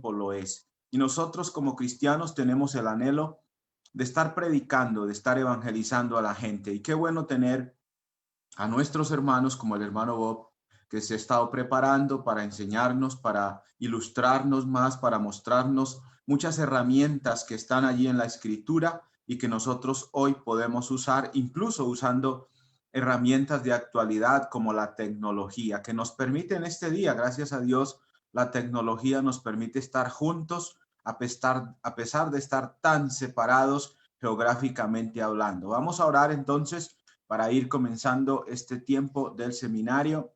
lo es. Y nosotros como cristianos tenemos el anhelo de estar predicando, de estar evangelizando a la gente. Y qué bueno tener a nuestros hermanos como el hermano Bob, que se ha estado preparando para enseñarnos, para ilustrarnos más, para mostrarnos muchas herramientas que están allí en la escritura y que nosotros hoy podemos usar, incluso usando herramientas de actualidad como la tecnología, que nos permite en este día, gracias a Dios, la tecnología nos permite estar juntos a pesar de estar tan separados geográficamente hablando. Vamos a orar entonces para ir comenzando este tiempo del seminario,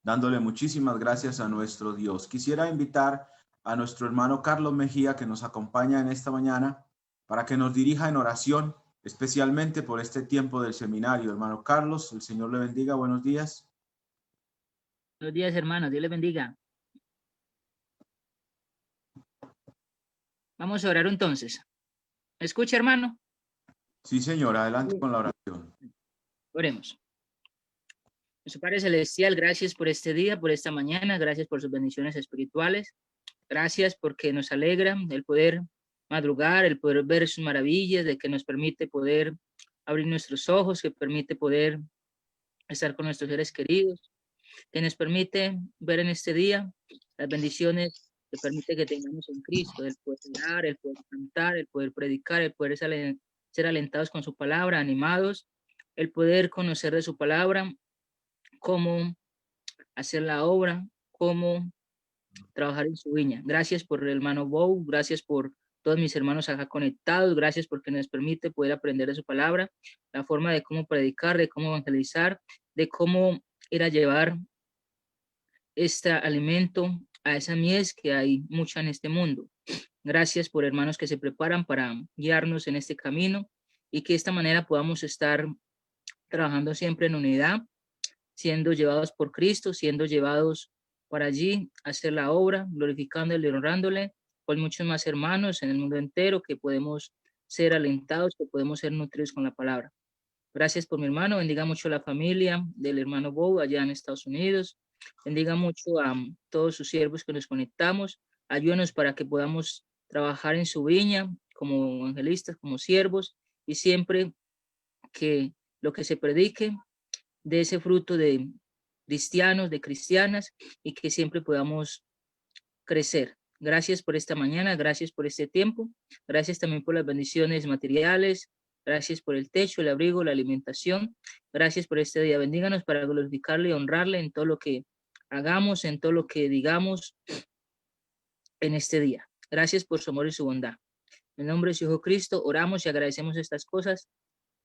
dándole muchísimas gracias a nuestro Dios. Quisiera invitar a nuestro hermano Carlos Mejía, que nos acompaña en esta mañana, para que nos dirija en oración, especialmente por este tiempo del seminario. Hermano Carlos, el Señor le bendiga. Buenos días. Buenos días, hermano. Dios les bendiga. Vamos a orar entonces. ¿Me escucha, hermano? Sí, señor. Adelante con la oración. Oremos. Nuestro Padre Celestial, gracias por este día, por esta mañana. Gracias por sus bendiciones espirituales. Gracias porque nos alegra el poder madrugar, el poder ver sus maravillas, de que nos permite poder abrir nuestros ojos, que permite poder estar con nuestros seres queridos, que nos permite ver en este día las bendiciones que permite que tengamos en Cristo, el poder orar, el poder cantar, el poder predicar, el poder ser alentados con su palabra, animados, el poder conocer de su palabra, cómo hacer la obra, cómo trabajar en su viña. Gracias por el hermano Bow, gracias por todos mis hermanos acá conectados, gracias porque nos permite poder aprender de su palabra, la forma de cómo predicar, de cómo evangelizar, de cómo ir a llevar este alimento a esa mies que hay mucha en este mundo. Gracias por hermanos que se preparan para guiarnos en este camino y que de esta manera podamos estar trabajando siempre en unidad, siendo llevados por Cristo, siendo llevados para allí a hacer la obra, glorificándole y honrándole, con muchos más hermanos en el mundo entero que podemos ser alentados, que podemos ser nutridos con la palabra. Gracias por mi hermano, bendiga mucho a la familia del hermano Bow allá en Estados Unidos, bendiga mucho a todos sus siervos que nos conectamos, ayúdanos para que podamos trabajar en su viña como evangelistas, como siervos, y siempre que lo que se predique de ese fruto de cristianos, de cristianas, y que siempre podamos crecer. Gracias por esta mañana, gracias por este tiempo, gracias también por las bendiciones materiales, gracias por el techo, el abrigo, la alimentación, gracias por este día. Bendíganos para glorificarle y honrarle en todo lo que hagamos, en todo lo que digamos en este día. Gracias por su amor y su bondad. En el nombre de su Hijo Cristo, oramos y agradecemos estas cosas.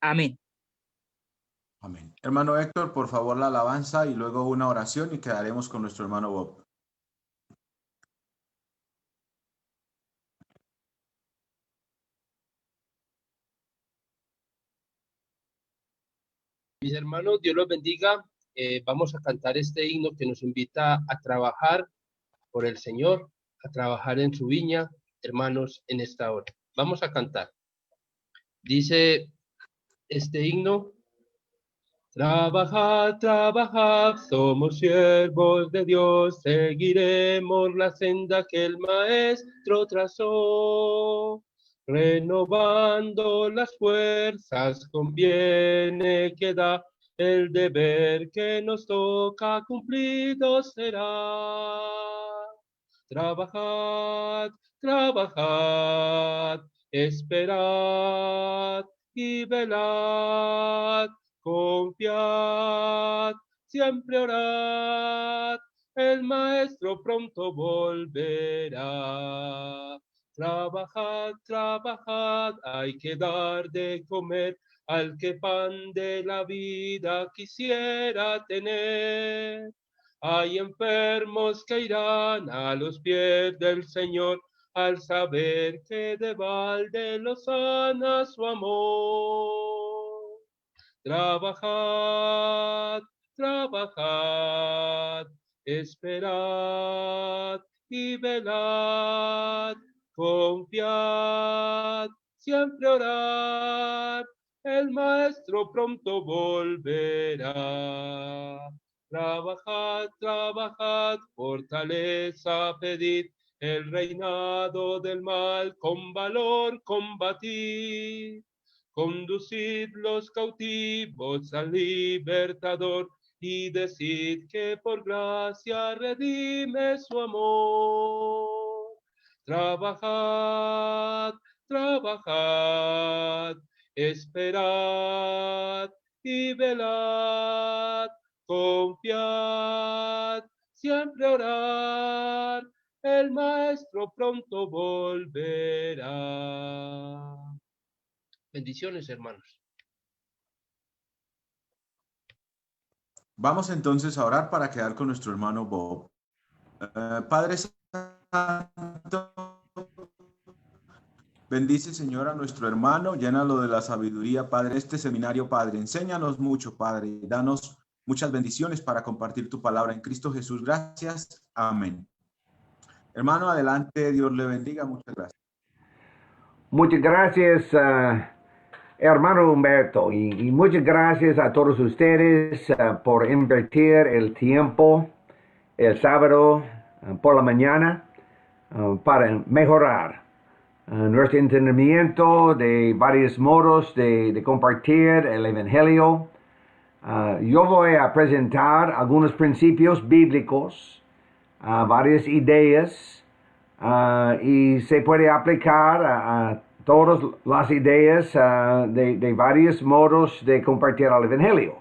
Amén. Amén. Hermano Héctor, por favor, la alabanza y luego una oración y quedaremos con nuestro hermano Bob. Mis hermanos, Dios los bendiga. Vamos a cantar este himno que nos invita a trabajar por el Señor, a trabajar en su viña, hermanos, en esta hora. Vamos a cantar. Dice este himno: trabajad, trabajad, somos siervos de Dios, seguiremos la senda que el Maestro trazó. Renovando las fuerzas, conviene que da el deber que nos toca, cumplido será. Trabajad, trabajad, esperad y velad. Confiad, siempre orad, el Maestro pronto volverá. Trabajad, trabajad, hay que dar de comer al que pan de la vida quisiera tener. Hay enfermos que irán a los pies del Señor al saber que de balde los sana su amor. Trabajad, trabajad, esperad y velad, confiad, siempre orad, el Maestro pronto volverá. Trabajad, trabajad, fortaleza pedid, el reinado del mal con valor combatid. Conducid los cautivos al libertador y decid que por gracia redime su amor. Trabajad, trabajad, esperad y velad, confiad, siempre orar, el maestro pronto volverá. Bendiciones, hermanos. Vamos entonces a orar para quedar con nuestro hermano Bob. Padre Santo, bendice, Señor, a nuestro hermano, llénalo de la sabiduría, Padre, este seminario, Padre. Enséñanos mucho, Padre, y danos muchas bendiciones para compartir tu palabra en Cristo Jesús. Gracias. Amén. Hermano, adelante. Dios le bendiga. Muchas gracias. Muchas gracias, hermano Humberto, y muchas gracias a todos ustedes por invertir el tiempo el sábado por la mañana para mejorar nuestro entendimiento de varios modos de compartir el Evangelio. Yo voy a presentar algunos principios bíblicos, varias ideas, y se puede aplicar a todas las ideas de varios modos de compartir el Evangelio.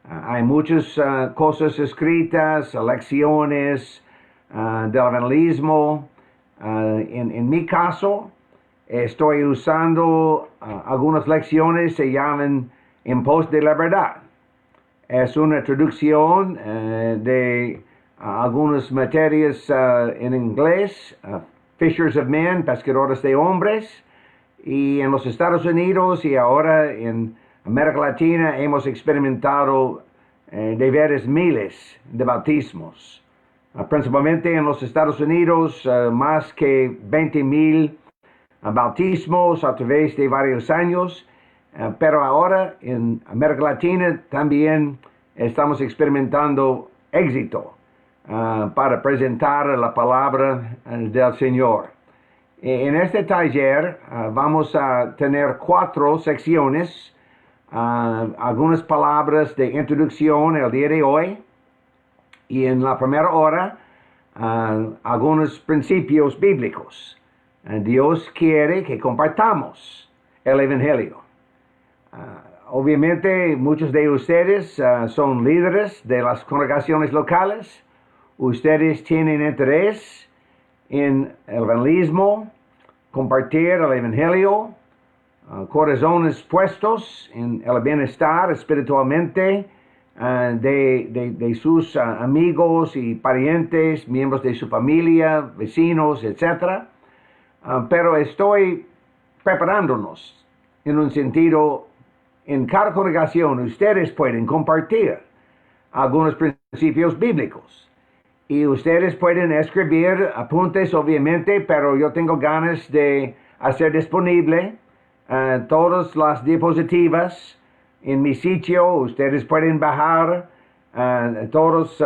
Hay muchas cosas escritas, lecciones del evangelismo. En mi caso, estoy usando algunas lecciones, se llaman En pos de la verdad. Es una traducción de algunas materias en inglés, Fishers of Men, pescadores de hombres, y en los Estados Unidos y ahora en América Latina hemos experimentado de veras miles de bautismos. Principalmente en los Estados Unidos, más que 20,000 bautismos a través de varios años, pero ahora en América Latina también estamos experimentando éxito para presentar la palabra del Señor. En este taller vamos a tener 4 secciones, algunas palabras de introducción el día de hoy, y en la primera hora algunos principios bíblicos. Dios quiere que compartamos el Evangelio. Obviamente muchos de ustedes son líderes de las congregaciones locales. Ustedes tienen interés en el evangelismo, compartir el Evangelio, corazones puestos en el bienestar espiritualmente de sus amigos y parientes, miembros de su familia, vecinos, etc. Pero estoy preparándonos en un sentido. En cada congregación ustedes pueden compartir algunos principios bíblicos. Y ustedes pueden escribir apuntes, obviamente, pero yo tengo ganas de hacer disponible todas las diapositivas en mi sitio. Ustedes pueden bajar todas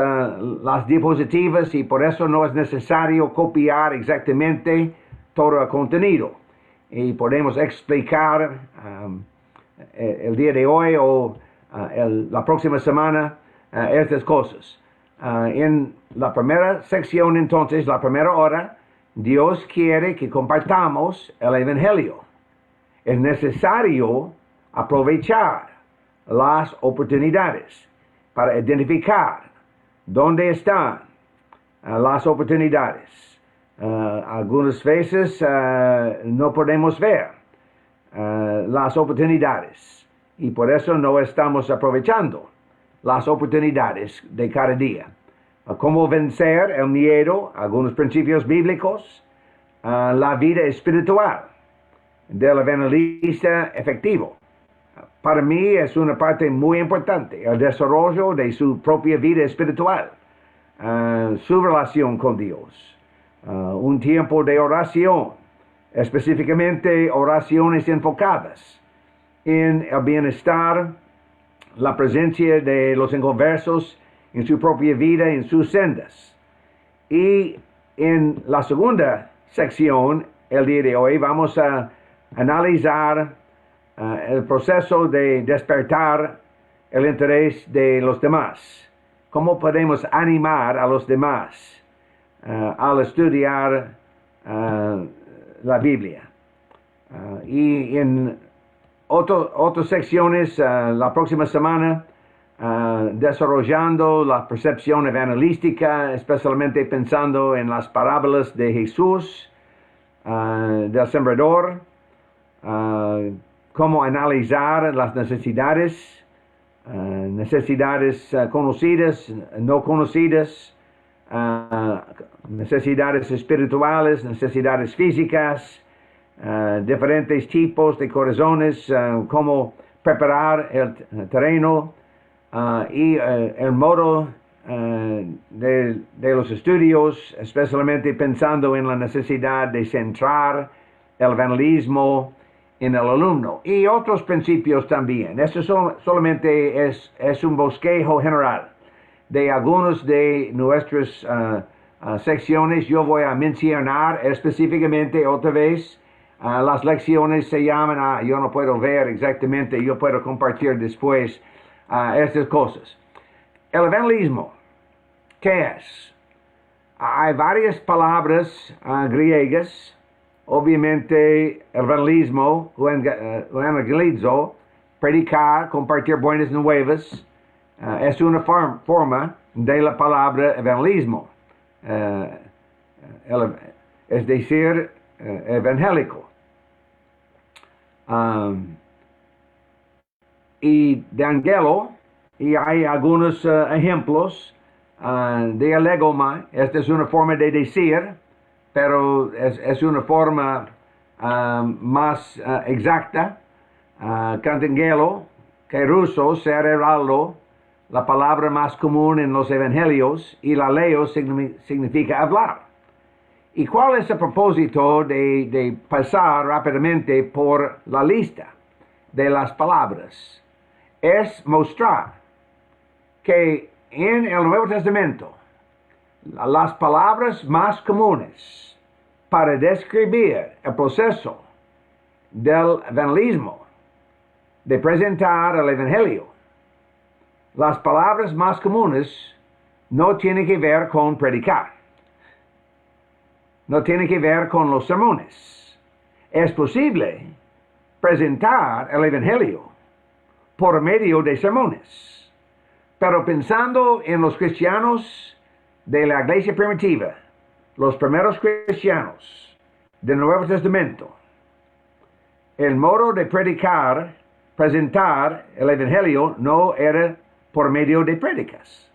las diapositivas y por eso no es necesario copiar exactamente todo el contenido. Y podemos explicar el día de hoy o la próxima semana estas cosas. En la primera sección, entonces, la primera hora, Dios quiere que compartamos el Evangelio. Es necesario aprovechar las oportunidades para identificar dónde están las oportunidades. Algunas veces no podemos ver las oportunidades y por eso no estamos aprovechando las oportunidades de cada día. Cómo vencer el miedo, algunos principios bíblicos, la vida espiritual del evangelista efectivo. Para mí es una parte muy importante, el desarrollo de su propia vida espiritual, su relación con Dios, un tiempo de oración, específicamente oraciones enfocadas en el bienestar, la presencia de los inconversos en su propia vida, en sus sendas. Y en la segunda sección, el día de hoy, vamos a analizar el proceso de despertar el interés de los demás. ¿Cómo podemos animar a los demás al estudiar la Biblia? Y en otras secciones, la próxima semana, desarrollando la percepción evangelística, especialmente pensando en las parábolas de Jesús, del sembrador, cómo analizar las necesidades conocidas, no conocidas, necesidades espirituales, necesidades físicas, diferentes tipos de corazones, cómo preparar el terreno y el modo de los estudios, especialmente pensando en la necesidad de centrar el evangelismo en el alumno y otros principios también. Esto solamente es un bosquejo general de algunas de nuestras secciones. Yo voy a mencionar específicamente otra vez. Las lecciones se llaman, yo no puedo ver exactamente, yo puedo compartir después estas cosas. El evangelismo, ¿qué es? Hay varias palabras griegas. Obviamente, el evangelismo, evangelizo, predicar, compartir buenas nuevas, es una forma de la palabra evangelismo, es decir, evangélico. Y de angelo, y hay algunos ejemplos de alegoma. Esta es una forma de decir, pero es una forma más exacta. Cantangelo, que ruso, cerebralo, la palabra más común en los evangelios, y la leo significa hablar. ¿Y cuál es el propósito de pasar rápidamente por la lista de las palabras? Es mostrar que en el Nuevo Testamento las palabras más comunes para describir el proceso del evangelismo, de presentar el evangelio, las palabras más comunes no tienen que ver con predicar, no tienen que ver con los sermones. Es posible presentar el evangelio por medio de sermones, pero pensando en los cristianos de la iglesia primitiva, los primeros cristianos del Nuevo Testamento, el modo de predicar, presentar el evangelio no era por medio de prédicas.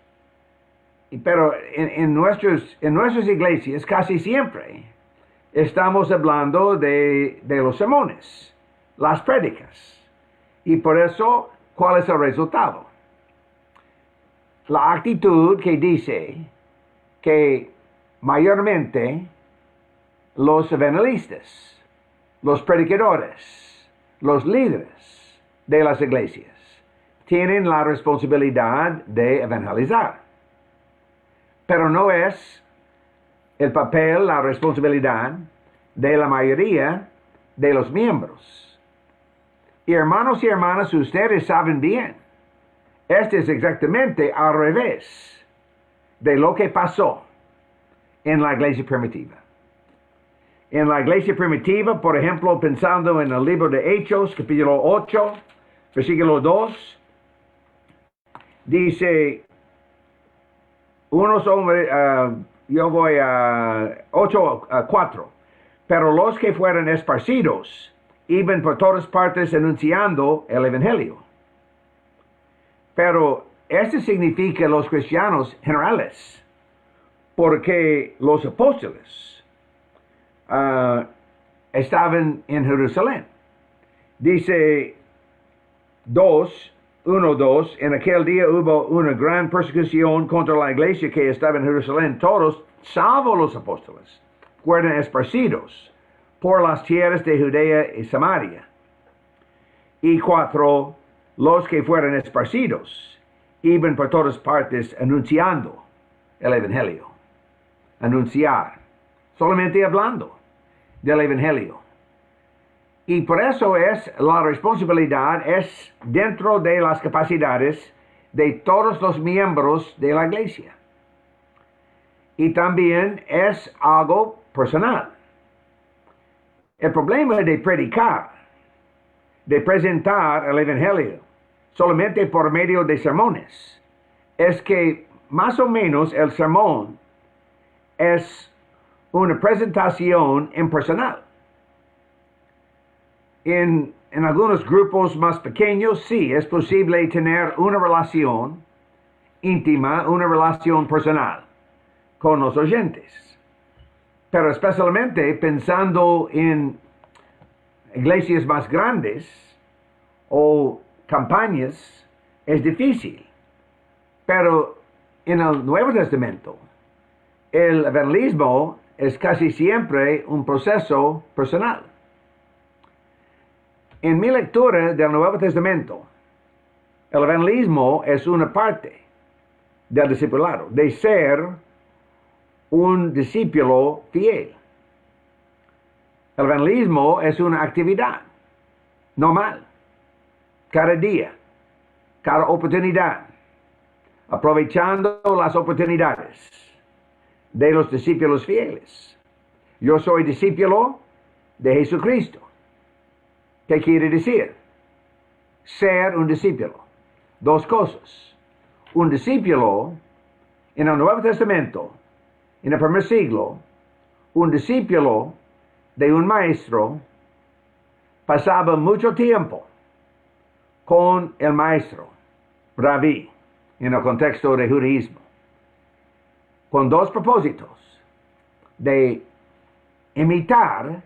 Pero en nuestras iglesias casi siempre estamos hablando de los sermones, las prédicas. Y por eso, ¿cuál es el resultado? La actitud que dice que mayormente los evangelistas, los predicadores, los líderes de las iglesias tienen la responsabilidad de evangelizar. Pero no es el papel, la responsabilidad de la mayoría de los miembros. Y hermanos y hermanas, ustedes saben bien, este es exactamente al revés de lo que pasó en la iglesia primitiva. En la iglesia primitiva, por ejemplo, pensando en el libro de Hechos, capítulo 8, versículo 2, dice, unos hombres, yo voy a 8:4, pero los que fueron esparcidos iban por todas partes anunciando el evangelio. Pero esto significa los cristianos generales, porque los apóstoles estaban en Jerusalén. Dice 1:2, en aquel día hubo una gran persecución contra la iglesia que estaba en Jerusalén. Todos, salvo los apóstoles, fueron esparcidos por las tierras de Judea y Samaria. Y 4, los que fueron esparcidos iban por todas partes anunciando el evangelio. Anunciar solamente hablando del Evangelio. Y por eso la responsabilidad es dentro de las capacidades de todos los miembros de la iglesia. Y también es algo personal. El problema de predicar, de presentar el Evangelio solamente por medio de sermones, es que más o menos el sermón es una presentación impersonal. En algunos grupos más pequeños, sí, es posible tener una relación íntima, una relación personal con los oyentes. Pero especialmente pensando en iglesias más grandes o campañas, es difícil. Pero en el Nuevo Testamento, el evangelismo es casi siempre un proceso personal. En mi lectura del Nuevo Testamento, el evangelismo es una parte del discipulado, de ser un discípulo fiel. El evangelismo es una actividad normal, cada día, cada oportunidad, aprovechando las oportunidades de los discípulos fieles. Yo soy discípulo de Jesucristo. ¿Qué quiere decir? Ser un discípulo. Dos cosas. Un discípulo en el Nuevo Testamento, en el primer siglo, un discípulo de un maestro pasaba mucho tiempo con el maestro, rabí, en el contexto del judaísmo, con dos propósitos: de imitar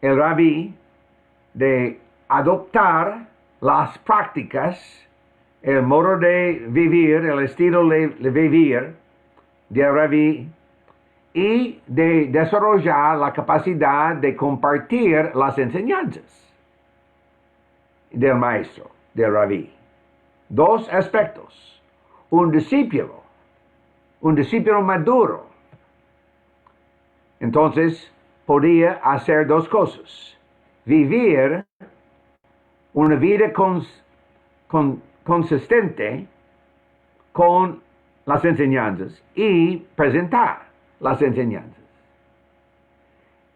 el rabí, de adoptar las prácticas, el modo de vivir, el estilo de vivir del rabí, y de desarrollar la capacidad de compartir las enseñanzas del maestro, del rabí. Dos aspectos. Un discípulo maduro, entonces podía hacer dos cosas: vivir una vida consistente con las enseñanzas y presentar las enseñanzas.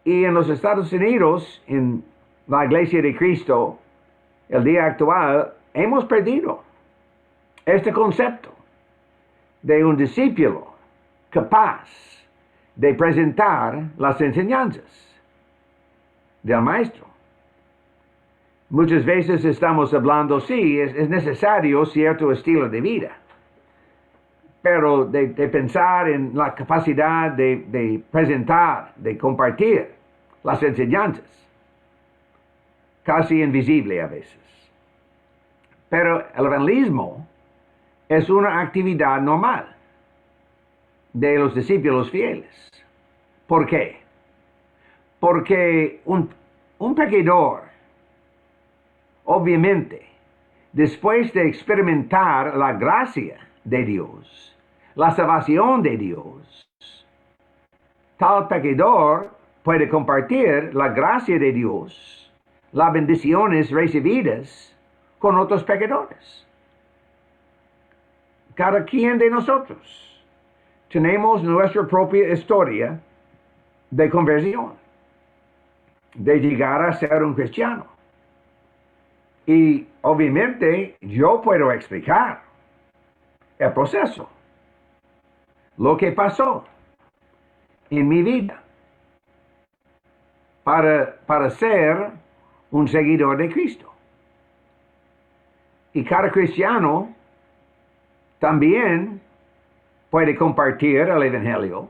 Y en los Estados Unidos, en la Iglesia de Cristo, el día actual, hemos perdido este concepto de un discípulo capaz de presentar las enseñanzas del maestro. Muchas veces estamos hablando, sí, es necesario cierto estilo de vida, pero de pensar en la capacidad de presentar, de compartir las enseñanzas, casi invisible a veces. Pero el evangelismo es una actividad normal de los discípulos fieles. ¿Por qué? Porque un pecador, obviamente, después de experimentar la gracia de Dios, la salvación de Dios, tal pecador puede compartir la gracia de Dios, las bendiciones recibidas con otros pecadores. Cada quien de nosotros tenemos nuestra propia historia de conversión, de llegar a ser un cristiano. Y obviamente yo puedo explicar el proceso, lo que pasó en mi vida para ser un seguidor de Cristo. Y cada cristiano también puede compartir el Evangelio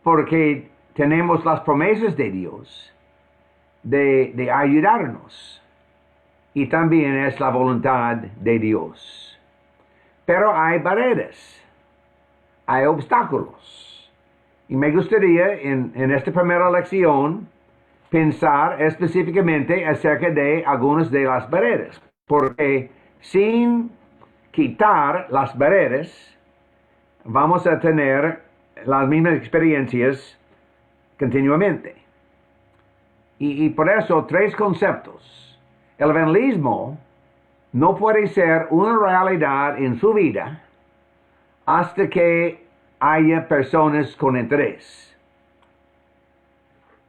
porque tenemos las promesas de Dios de ayudarnos. Y también es la voluntad de Dios. Pero hay barreras, hay obstáculos. Y me gustaría en esta primera lección pensar específicamente acerca de algunas de las barreras. Porque sin quitar las barreras, vamos a tener las mismas experiencias continuamente. Y por eso, tres conceptos. El evangelismo no puede ser una realidad en su vida hasta que haya personas con interés.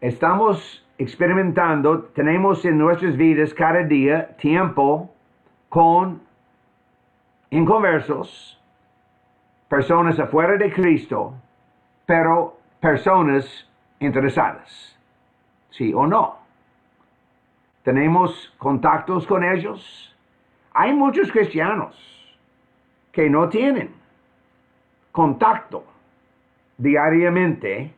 Estamos experimentando, tenemos en nuestras vidas cada día tiempo con inconversos, personas afuera de Cristo, pero personas interesadas. ¿Sí o no? Tenemos contactos con ellos. Hay muchos cristianos que no tienen contacto diariamente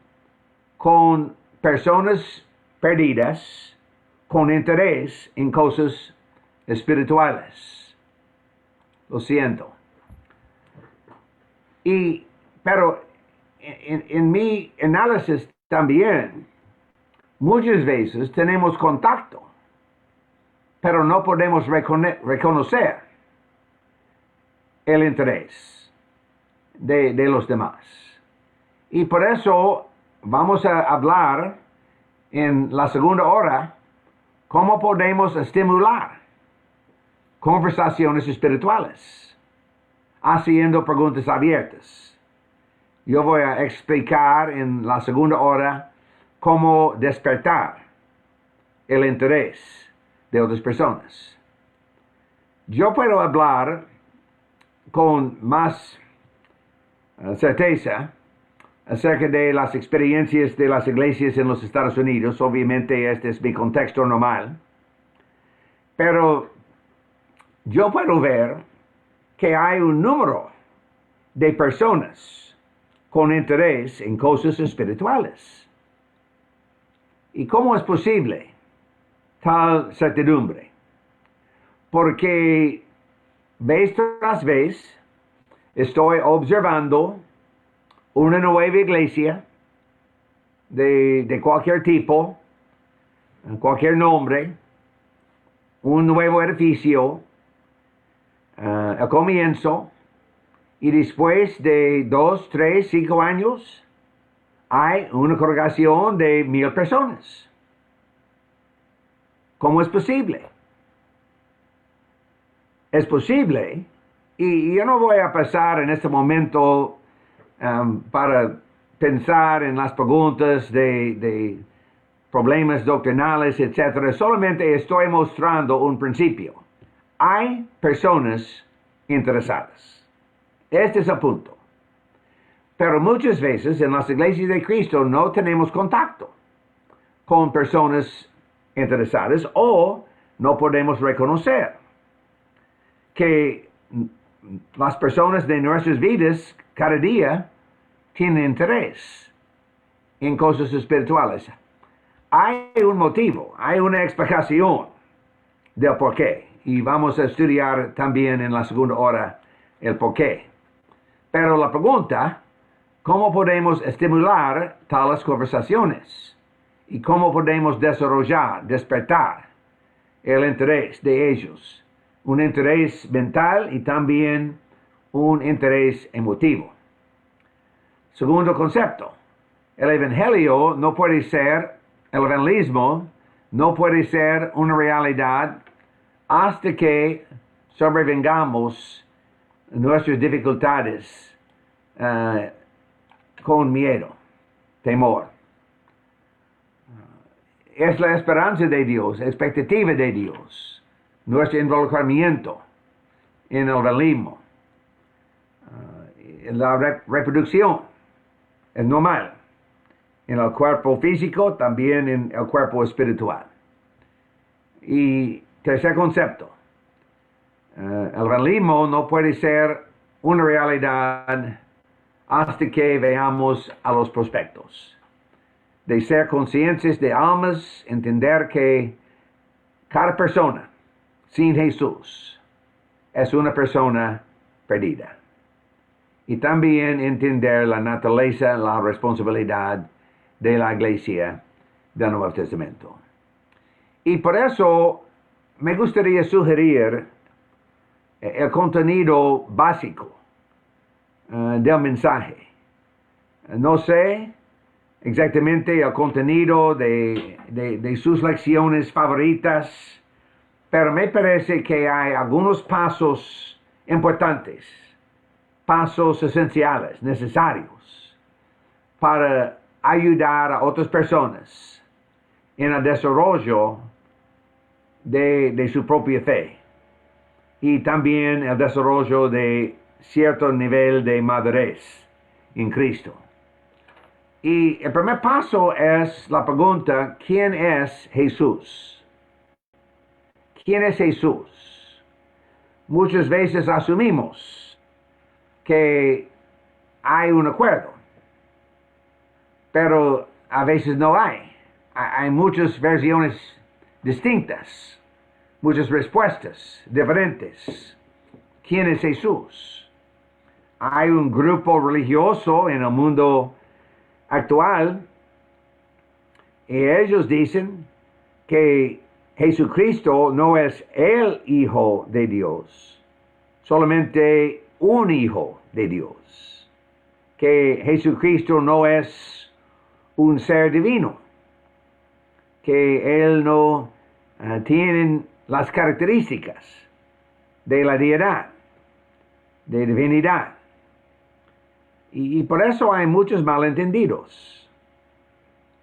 con personas perdidas con interés en cosas espirituales. Lo siento. Pero en mi análisis también, muchas veces tenemos contacto, pero no podemos reconocer el interés de los demás. Y por eso vamos a hablar en la segunda hora cómo podemos estimular conversaciones espirituales, haciendo preguntas abiertas. Yo voy a explicar en la segunda hora cómo despertar el interés de otras personas. Yo puedo hablar con más certeza acerca de las experiencias de las iglesias en los Estados Unidos. Obviamente este es mi contexto normal, pero yo puedo ver que hay un número de personas con interés en cosas espirituales. ¿Y cómo es posible tal certidumbre? Porque vez tras vez estoy observando una nueva iglesia de cualquier tipo, cualquier nombre, un nuevo edificio, al comienzo, y después de 2, 3, 5 años, hay una congregación de 1,000 personas. ¿Cómo es posible? Es posible, y yo no voy a pasar en este momento para pensar en las preguntas de problemas doctrinales, etc. Solamente estoy mostrando un principio. Hay personas interesadas. Este es el punto. Pero muchas veces en las iglesias de Cristo no tenemos contacto con personas interesadas o no podemos reconocer que las personas de nuestras vidas cada día tienen interés en cosas espirituales. Hay un motivo, hay una explicación del por qué. Y vamos a estudiar también en la segunda hora el por qué. Pero la pregunta, ¿cómo podemos estimular tales conversaciones? ¿Y cómo podemos desarrollar, despertar el interés de ellos? Un interés mental y también un interés emotivo. Segundo concepto, el evangelismo no puede ser una realidad hasta que sobrevengamos nuestras dificultades con miedo, temor. Es la esperanza de Dios, expectativa de Dios, nuestro involucramiento en el evangelismo. La reproducción es normal en el cuerpo físico, también en el cuerpo espiritual. Y tercer concepto, el evangelismo no puede ser una realidad hasta que veamos a los prospectos. De ser conscientes de almas, entender que cada persona sin Jesús es una persona perdida. Y también entender la naturaleza, la responsabilidad de la iglesia del Nuevo Testamento. Y por eso me gustaría sugerir el contenido básico del mensaje. No sé exactamente el contenido de sus lecciones favoritas, pero me parece que hay algunos pasos importantes, pasos esenciales, necesarios, para ayudar a otras personas en el desarrollo de su propia fe y también el desarrollo de cierto nivel de madurez en Cristo. Y el primer paso es la pregunta, ¿quién es Jesús? ¿Quién es Jesús? Muchas veces asumimos que hay un acuerdo, pero a veces no hay. Hay muchas versiones distintas, muchas respuestas diferentes. ¿Quién es Jesús? Hay un grupo religioso en el mundo actual y ellos dicen que Jesucristo no es el Hijo de Dios, solamente un Hijo de Dios, que Jesucristo no es un ser divino, que Él no tiene las características de la deidad, de divinidad. Y por eso hay muchos malentendidos.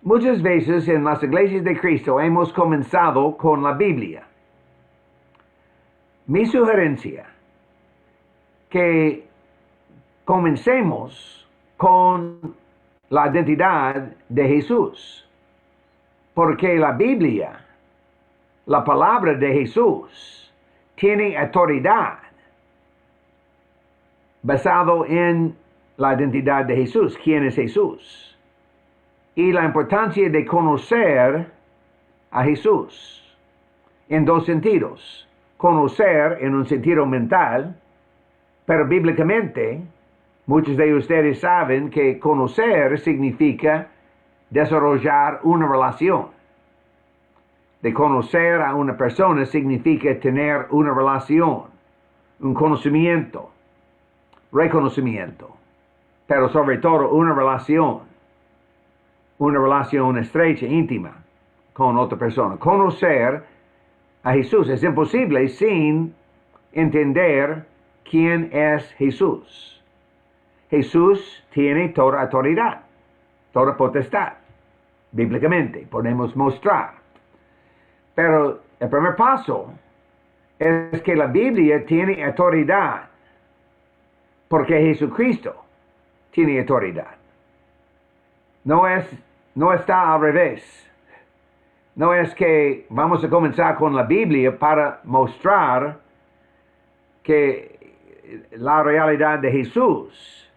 Muchas veces en las iglesias de Cristo hemos comenzado con la Biblia. Mi sugerencia, que comencemos con la identidad de Jesús, porque la Biblia, la palabra de Jesús, tiene autoridad basado en la identidad de Jesús, quién es Jesús, y la importancia de conocer a Jesús en dos sentidos. Conocer en un sentido mental, pero bíblicamente, muchos de ustedes saben que conocer significa desarrollar una relación. De conocer a una persona significa tener una relación, un conocimiento, reconocimiento, pero sobre todo una relación estrecha, íntima con otra persona. Conocer a Jesús es imposible sin entender quién es Jesús. Jesús tiene toda autoridad, toda potestad. Bíblicamente podemos mostrar. Pero el primer paso es que la Biblia tiene autoridad porque Jesucristo tiene autoridad. No está al revés. No es que vamos a comenzar con la Biblia para mostrar que la realidad de Jesús.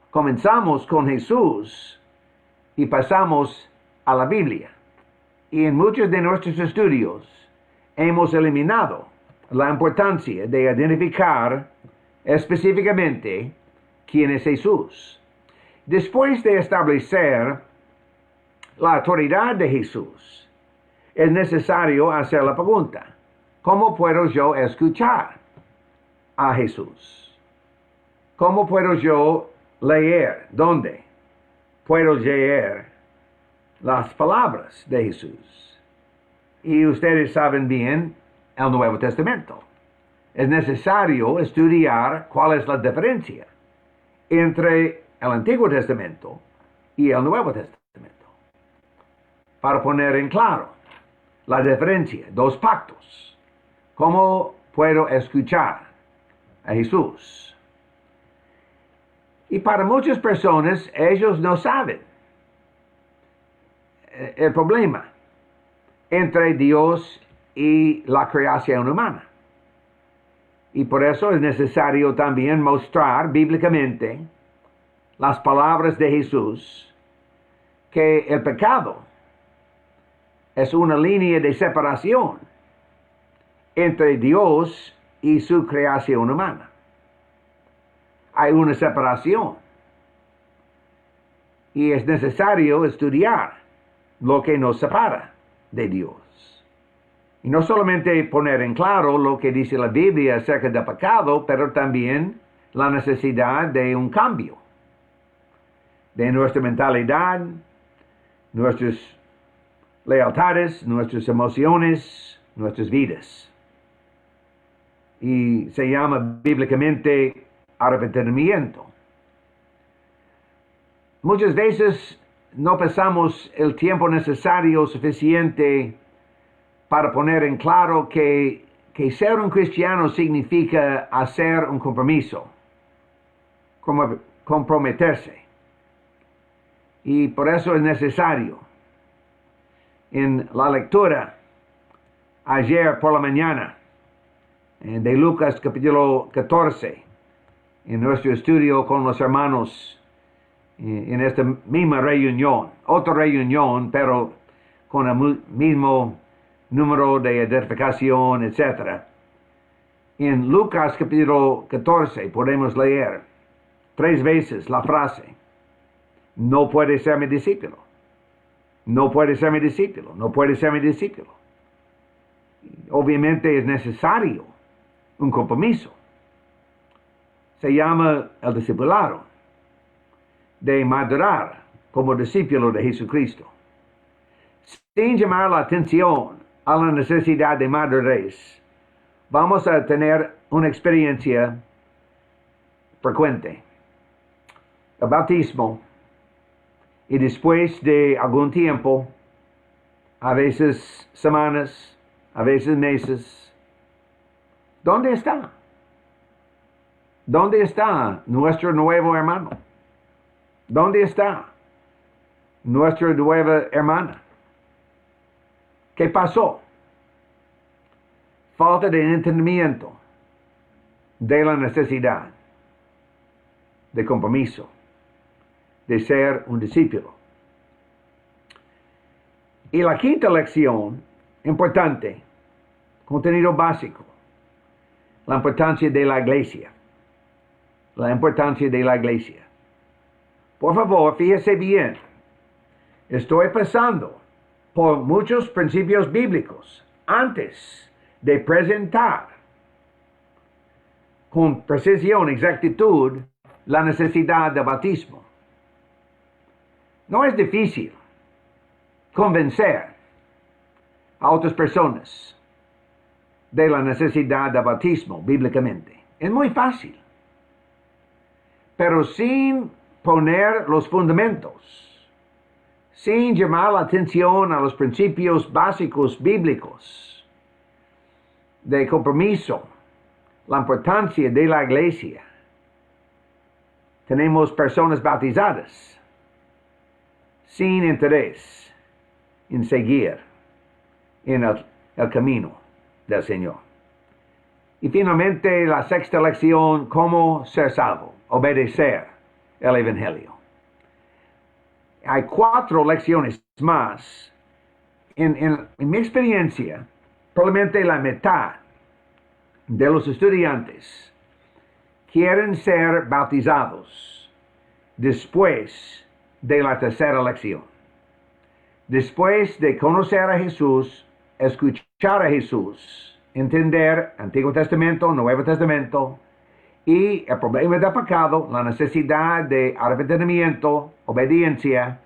Comenzamos con Jesús y pasamos a la Biblia. Y en muchos de nuestros estudios hemos eliminado la importancia de identificar específicamente quién es Jesús. Después de establecer la autoridad de Jesús, es necesario hacer la pregunta, ¿cómo puedo yo escuchar a Jesús? ¿Cómo puedo yo leer? ¿Dónde puedo leer las palabras de Jesús? Y ustedes saben bien el Nuevo Testamento. Es necesario estudiar cuál es la diferencia entre el Antiguo Testamento y el Nuevo Testamento, para poner en claro la diferencia, dos pactos. ¿Cómo puedo escuchar a Jesús? Y para muchas personas, ellos no saben el problema entre Dios y la creación humana. Y por eso es necesario también mostrar bíblicamente las palabras de Jesús, que el pecado es una línea de separación entre Dios y su creación humana. Hay una separación y es necesario estudiar lo que nos separa de Dios. Y no solamente poner en claro lo que dice la Biblia acerca del pecado, pero también la necesidad de un cambio. de nuestra mentalidad, nuestras lealtades, nuestras emociones, nuestras vidas. Y se llama bíblicamente arrepentimiento. Muchas veces no pasamos el tiempo necesario suficiente para poner en claro que ser un cristiano significa hacer un compromiso, comprometerse. Y por eso es necesario. En la lectura ayer por la mañana de Lucas capítulo 14, en nuestro estudio con los hermanos en esta misma reunión, otra reunión, pero con el mismo número de edificación, etc. En Lucas capítulo 14 podemos leer 3 veces la frase: no puede ser mi discípulo, no puede ser mi discípulo, no puede ser mi discípulo. Obviamente es necesario un compromiso. Se llama el discipulado, de madurar como discípulo de Jesucristo. Sin llamar la atención a la necesidad de madurez, vamos a tener una experiencia frecuente. El bautismo, y después de algún tiempo, a veces semanas, a veces meses, ¿dónde está? ¿Dónde está nuestro nuevo hermano? ¿Dónde está nuestra nueva hermana? ¿Qué pasó? Falta de entendimiento de la necesidad de compromiso, de ser un discípulo. Y la quinta lección, importante, contenido básico, la importancia de la iglesia. La importancia de la iglesia. Por favor, fíjese bien. Estoy pasando por muchos principios bíblicos antes de presentar con precisión, exactitud, la necesidad de bautismo. No es difícil convencer a otras personas de la necesidad de bautismo bíblicamente. Es muy fácil. Pero sin poner los fundamentos, sin llamar la atención a los principios básicos bíblicos de compromiso, la importancia de la iglesia, tenemos personas bautizadas sin interés en seguir en el camino del Señor. Y finalmente la sexta lección: cómo ser salvo, obedecer el Evangelio. Hay 4 lecciones más. En mi experiencia, probablemente la mitad de los estudiantes quieren ser bautizados después de la tercera lección. Después de conocer a Jesús, escuchar a Jesús, entender Antiguo Testamento, Nuevo Testamento, y el problema del pecado, la necesidad de arrepentimiento, obediencia,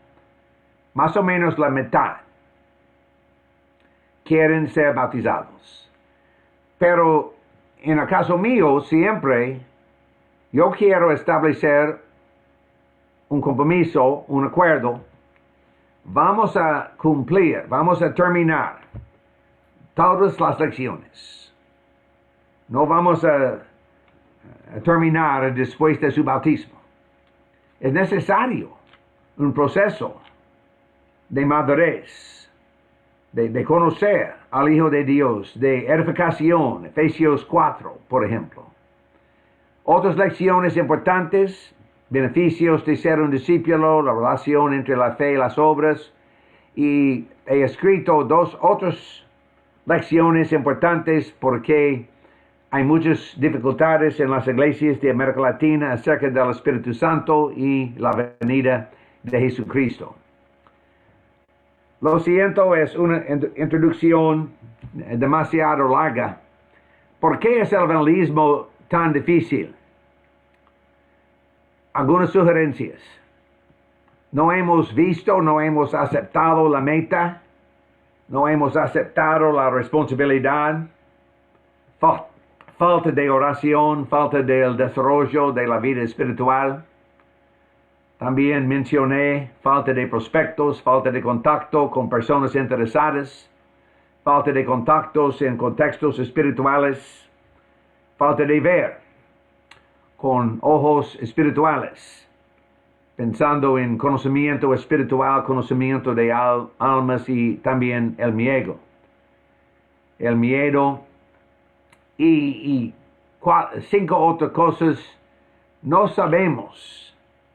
más o menos la mitad quieren ser bautizados. Pero en el caso mío, siempre yo quiero establecer un compromiso, un acuerdo. Vamos a cumplir, vamos a terminar todas las lecciones. No vamos a terminar después de su bautismo. Es necesario un proceso de madurez, de conocer al Hijo de Dios, de edificación, Efesios 4, por ejemplo. Otras lecciones importantes: beneficios de ser un discípulo, la relación entre la fe y las obras. Y he escrito 2 otras lecciones importantes porque hay muchas dificultades en las iglesias de América Latina acerca del Espíritu Santo y la venida de Jesucristo. Lo siento, es una introducción demasiado larga. ¿Por qué es el evangelismo tan difícil? Algunas sugerencias. no hemos visto, no hemos aceptado la meta, no hemos aceptado la responsabilidad, falta de oración, falta del desarrollo de la vida espiritual. También mencioné falta de prospectos, falta de contacto con personas interesadas, falta de contactos en contextos espirituales, falta de ver con ojos espirituales, pensando en conocimiento espiritual, conocimiento de almas y también el miedo. El miedo y 5 otras cosas, no sabemos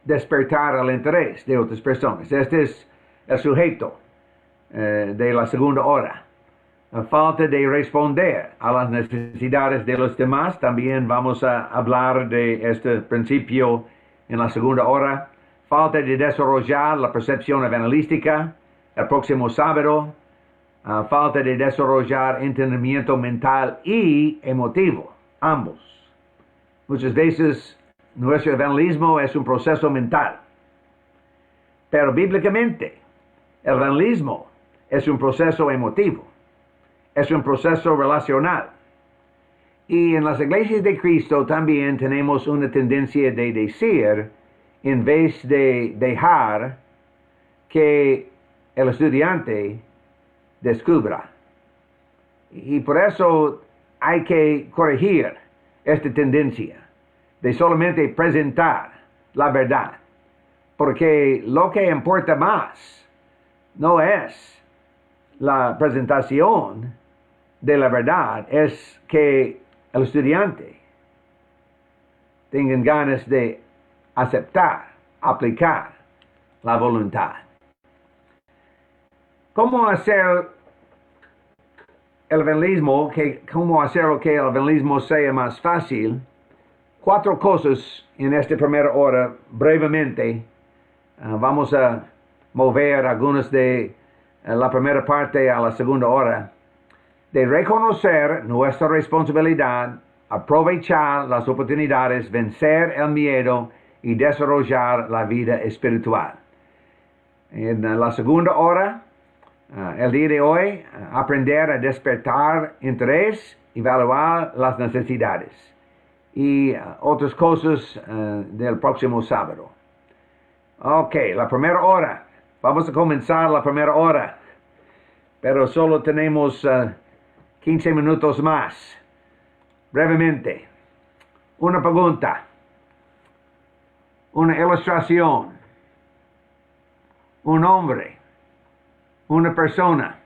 despertar el interés de otras personas. Este es el sujeto de la segunda hora. La falta de responder a las necesidades de los demás. También vamos a hablar de este principio en la segunda hora. Falta de desarrollar la percepción evangelística el próximo sábado. Falta de desarrollar entendimiento mental y emotivo, ambos. Muchas veces nuestro evangelismo es un proceso mental, pero bíblicamente el evangelismo es un proceso emotivo, es un proceso relacional. Y en las iglesias de Cristo también tenemos una tendencia de decir, en vez de dejar que el estudiante descubra. Y por eso hay que corregir esta tendencia de solamente presentar la verdad, porque lo que importa más no es la presentación de la verdad, es que el estudiante tenga ganas de aceptar, aplicar la voluntad. ¿Cómo hacer el evangelismo, cómo hacer que el evangelismo sea más fácil? 4 cosas en esta primera hora, brevemente. Vamos a mover algunas de la primera parte a la segunda hora. De reconocer nuestra responsabilidad, aprovechar las oportunidades, vencer el miedo y desarrollar la vida espiritual. En la segunda hora, el día de hoy, aprender a despertar interés, evaluar las necesidades y otras cosas del próximo sábado. Ok, la primera hora. Vamos a comenzar la primera hora, pero solo tenemos 15 minutos más. Brevemente, una pregunta, una ilustración, un hombre, una persona.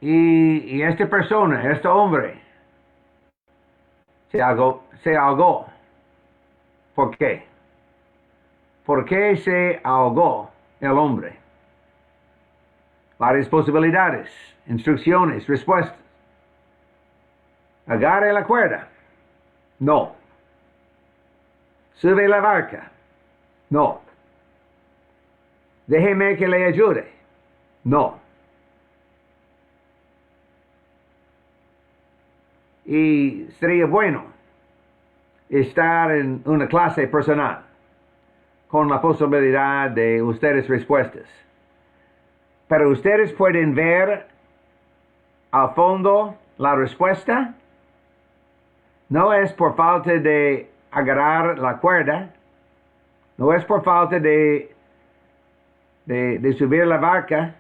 Y esta persona, este hombre, se ahogó. ¿Por qué? ¿Por qué se ahogó el hombre? Varias posibilidades, instrucciones, respuestas. Agarre la cuerda. No. Sube la barca. No. Déjeme que le ayude. No. Y sería bueno estar en una clase personal con la posibilidad de ustedes respuestas. Pero ustedes pueden ver al fondo la respuesta. No es por falta de agarrar la cuerda, no es por falta de subir la barca,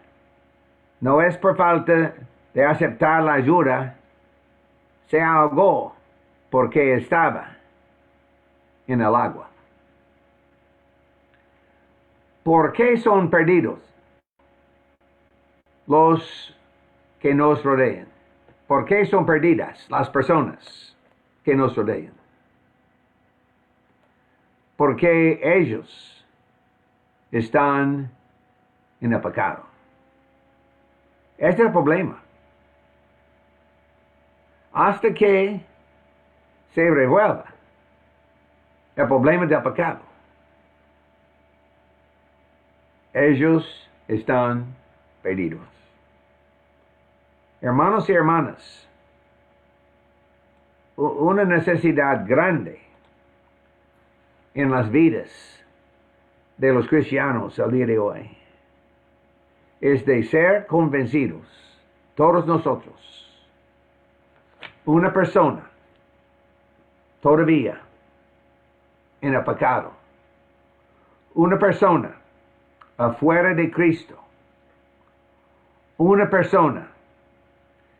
no es por falta de aceptar la ayuda. Se ahogó porque estaba en el agua. ¿Por qué son perdidos los que nos rodean? ¿Por qué son perdidas las personas que nos rodean? Porque ellos están en el pecado. Este es el problema. Hasta que se resuelva el problema del pecado, ellos están perdidos. Hermanos y hermanas, una necesidad grande en las vidas de los cristianos el día de hoy es de ser convencidos, todos nosotros, una persona todavía en el pecado, una persona afuera de Cristo, una persona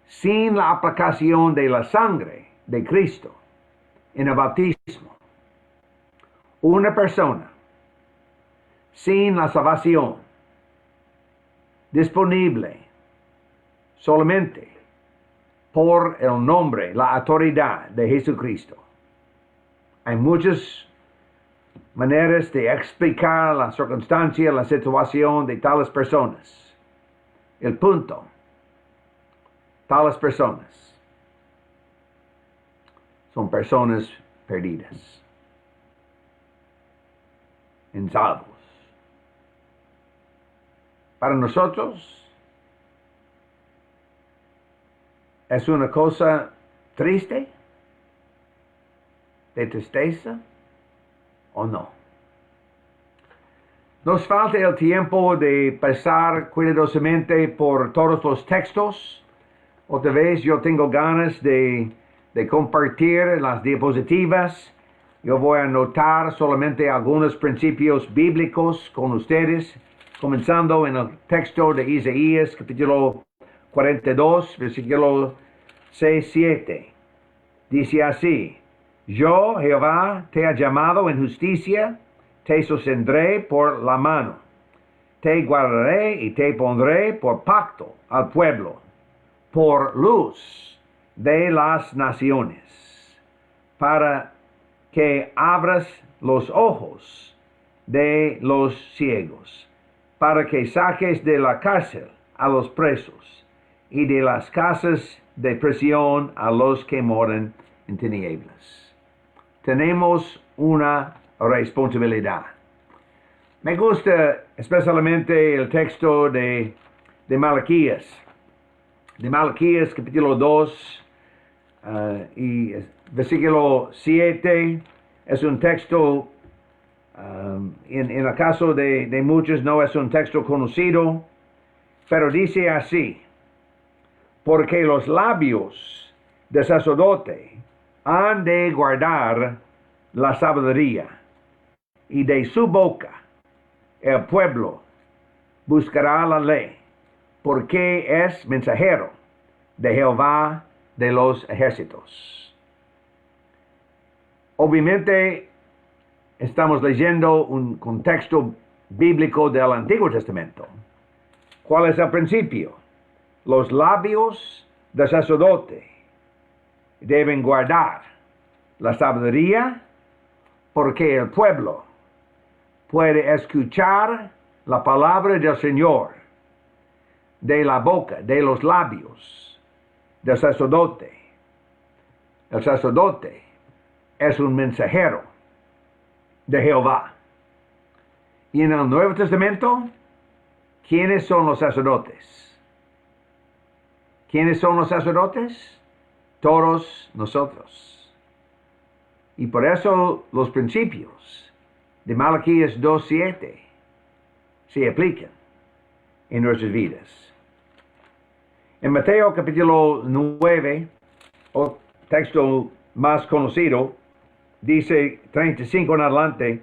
sin la aplicación de la sangre de Cristo en el bautismo, una persona sin la salvación disponible solamente por el nombre, la autoridad de Jesucristo. Hay muchas maneras de explicar la circunstancia, la situación de tales personas. El punto, tales personas son personas perdidas, en salvos. Para nosotros es una cosa triste, de tristeza, ¿o no? Nos falta el tiempo de pasar cuidadosamente por todos los textos. Otra vez yo tengo ganas de compartir las diapositivas. Yo voy a anotar solamente algunos principios bíblicos con ustedes, comenzando en el texto de Isaías, capítulo 42, versículo 6-7. Dice así: Yo, Jehová, te he llamado en justicia, te sostendré por la mano, te guardaré y te pondré por pacto al pueblo, por luz de las naciones, para que abras los ojos de los ciegos, para que saques de la cárcel a los presos y de las casas de prisión a los que moran en tinieblas. Tenemos una responsabilidad. Me gusta especialmente el texto de Malaquías. De Malaquías capítulo 2 y versículo 7. Es un texto, en el caso de muchos no es un texto conocido, pero dice así: porque los labios del sacerdote han de guardar la sabiduría, y de su boca el pueblo buscará la ley, porque es mensajero de Jehová de los ejércitos. Obviamente estamos leyendo un contexto bíblico del Antiguo Testamento. ¿Cuál es el principio? Los labios del sacerdote deben guardar la sabiduría, porque el pueblo puede escuchar la palabra del Señor de la boca, de los labios del sacerdote. El sacerdote es un mensajero de Jehová. Y en el Nuevo Testamento, ¿quiénes son los sacerdotes? ¿Quiénes son los sacerdotes? Todos nosotros. Y por eso los principios de Malaquías 2:7 se aplican en nuestras vidas. En Mateo capítulo 9, o texto más conocido, dice 35 en adelante: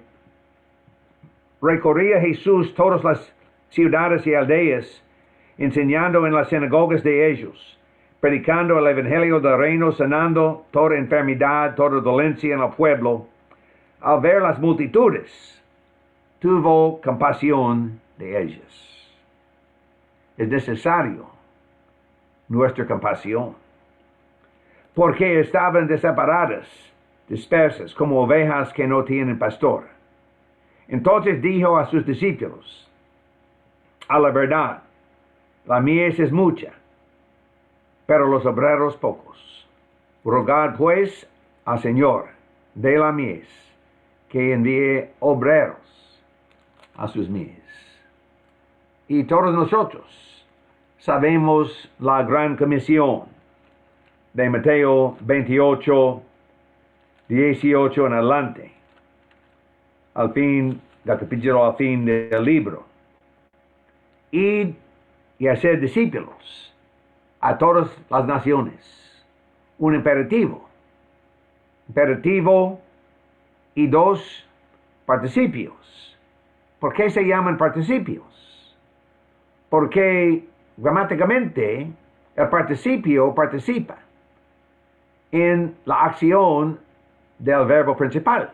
recorría Jesús todas las ciudades y aldeas, enseñando en las sinagogas de ellos, predicando el evangelio del reino, sanando toda enfermedad, toda dolencia en el pueblo. Al ver las multitudes, tuvo compasión de ellas. Es necesario nuestra compasión, porque estaban desamparadas, dispersas, como ovejas que no tienen pastor. Entonces dijo a sus discípulos: a la verdad, la mies es mucha, pero los obreros pocos. Rogad pues al Señor de la mies que envíe obreros a sus mies. Y todos nosotros sabemos la gran comisión de Mateo 28, 18 en adelante. Al fin del capítulo al fin del libro. Id y hacer discípulos a todas las naciones. Un imperativo. Imperativo y dos participios. ¿Por qué se llaman participios? Porque gramáticamente el participio participa en la acción del verbo principal.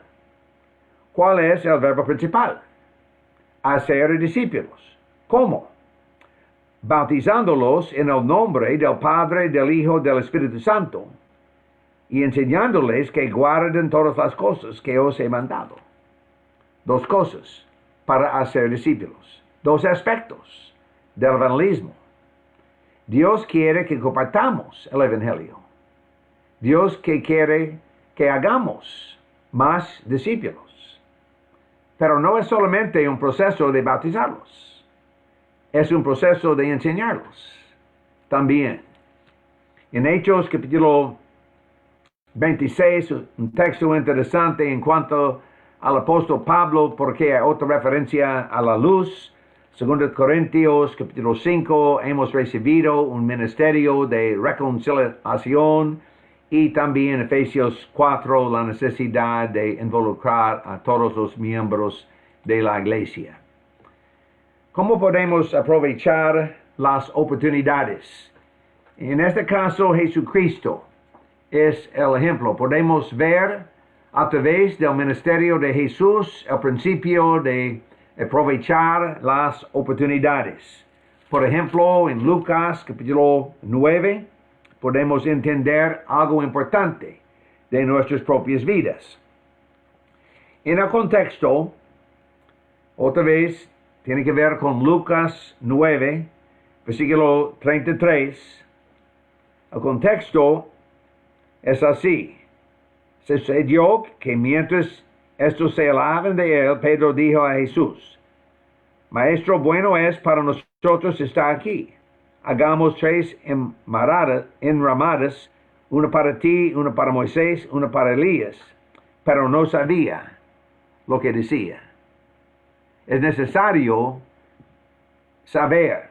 ¿Cuál es el verbo principal? Hacer discípulos. ¿Cómo? Bautizándolos en el nombre del Padre, del Hijo, del Espíritu Santo, y enseñándoles que guarden todas las cosas que os he mandado. Dos cosas para hacer discípulos. Dos aspectos del evangelismo. Dios quiere que compartamos el evangelio. Dios que quiere que hagamos más discípulos. Pero no es solamente un proceso de bautizarlos. Es un proceso de enseñarlos también. En Hechos capítulo 26, un texto interesante en cuanto al apóstol Pablo, porque hay otra referencia a la luz. 2 Corintios capítulo 5, hemos recibido un ministerio de reconciliación, y también Efesios 4, la necesidad de involucrar a todos los miembros de la iglesia. ¿Cómo podemos aprovechar las oportunidades? En este caso, Jesucristo es el ejemplo. Podemos ver a través del ministerio de Jesús el principio de aprovechar las oportunidades. Por ejemplo, en Lucas capítulo 9, podemos entender algo importante de nuestras propias vidas. En el contexto, otra vez, tiene que ver con Lucas 9, versículo 33. El contexto es así. Sucedió que mientras estos se alaban de él, Pedro dijo a Jesús: Maestro, bueno es para nosotros estar aquí. Hagamos 3 enramadas, una para ti, una para Moisés, una para Elías. Pero no sabía lo que decía. Es necesario saber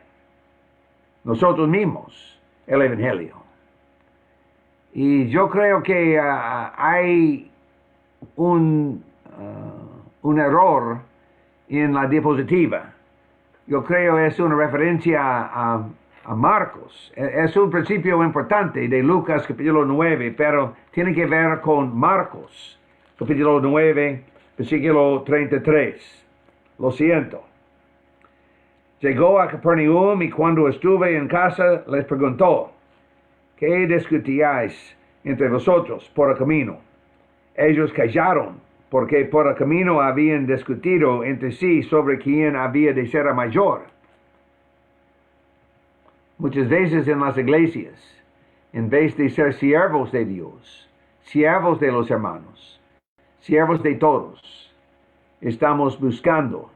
nosotros mismos el evangelio. Y yo creo que hay un error en la diapositiva. Yo creo que es una referencia a Marcos. Es un principio importante de Lucas capítulo 9, pero tiene que ver con Marcos capítulo 9, versículo 33. Lo siento. Llegó a Capernaum y cuando estuve en casa les preguntó: ¿qué discutíais entre vosotros por el camino? Ellos callaron, porque por el camino habían discutido entre sí sobre quién había de ser el mayor. Muchas veces en las iglesias, en vez de ser siervos de Dios, siervos de los hermanos, siervos de todos, estamos buscando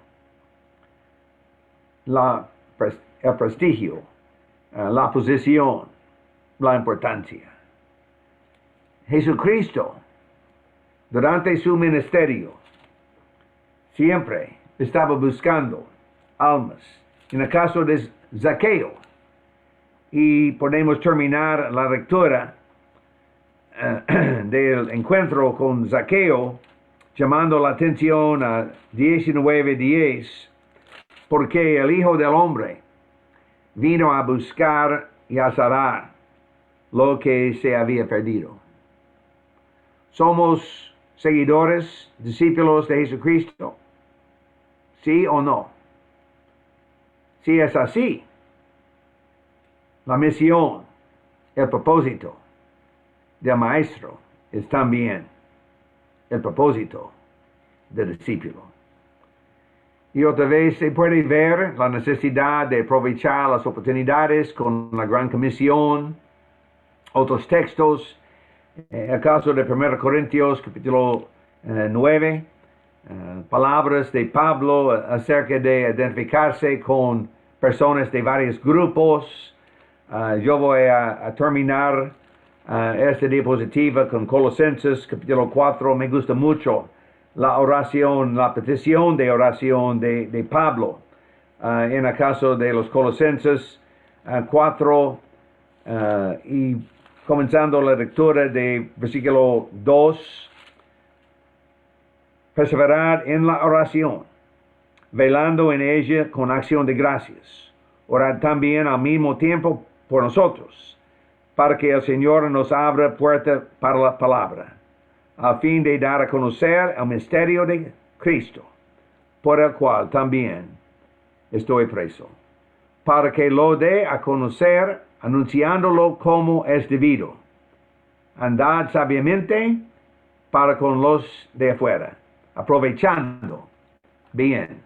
el prestigio, la posición, la importancia. Jesucristo, durante su ministerio, siempre estaba buscando almas. En el caso de Zaqueo, y podemos terminar la lectura del encuentro con Zaqueo, llamando la atención a 19:10, porque el Hijo del Hombre vino a buscar y a salvar lo que se había perdido. ¿Somos seguidores, discípulos de Jesucristo? ¿Sí o no? Si es así, la misión, el propósito del Maestro es también el propósito del discípulo. Y otra vez se puede ver la necesidad de aprovechar las oportunidades con la Gran Comisión. Otros textos, el caso de 1 Corintios capítulo 9, palabras de Pablo acerca de identificarse con personas de varios grupos. Yo voy a terminar esta diapositiva con Colosenses capítulo 4. Me gusta mucho la oración, la petición de oración de Pablo. En el caso de los Colosenses 4 y comenzando la lectura de versículo 2, perseverar en la oración, velando en ella con acción de gracias. Orar también al mismo tiempo por nosotros, para que el Señor nos abra puerta para la palabra, a fin de dar a conocer el misterio de Cristo, por el cual también estoy preso, para que lo dé a conocer, anunciándolo como es debido. Andad sabiamente para con los de afuera, aprovechando bien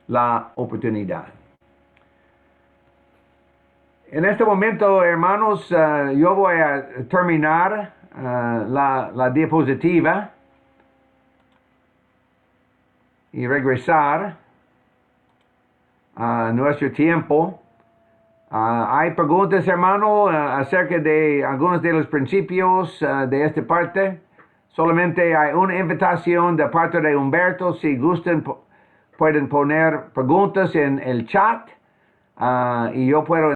la oportunidad. En este momento, hermanos, yo voy a terminar la diapositiva y regresar a nuestro tiempo. Hay preguntas, hermano, acerca de algunos de los principios de esta parte. Solamente hay una invitación de parte de Humberto. Si gustan, pueden poner preguntas en el chat y yo puedo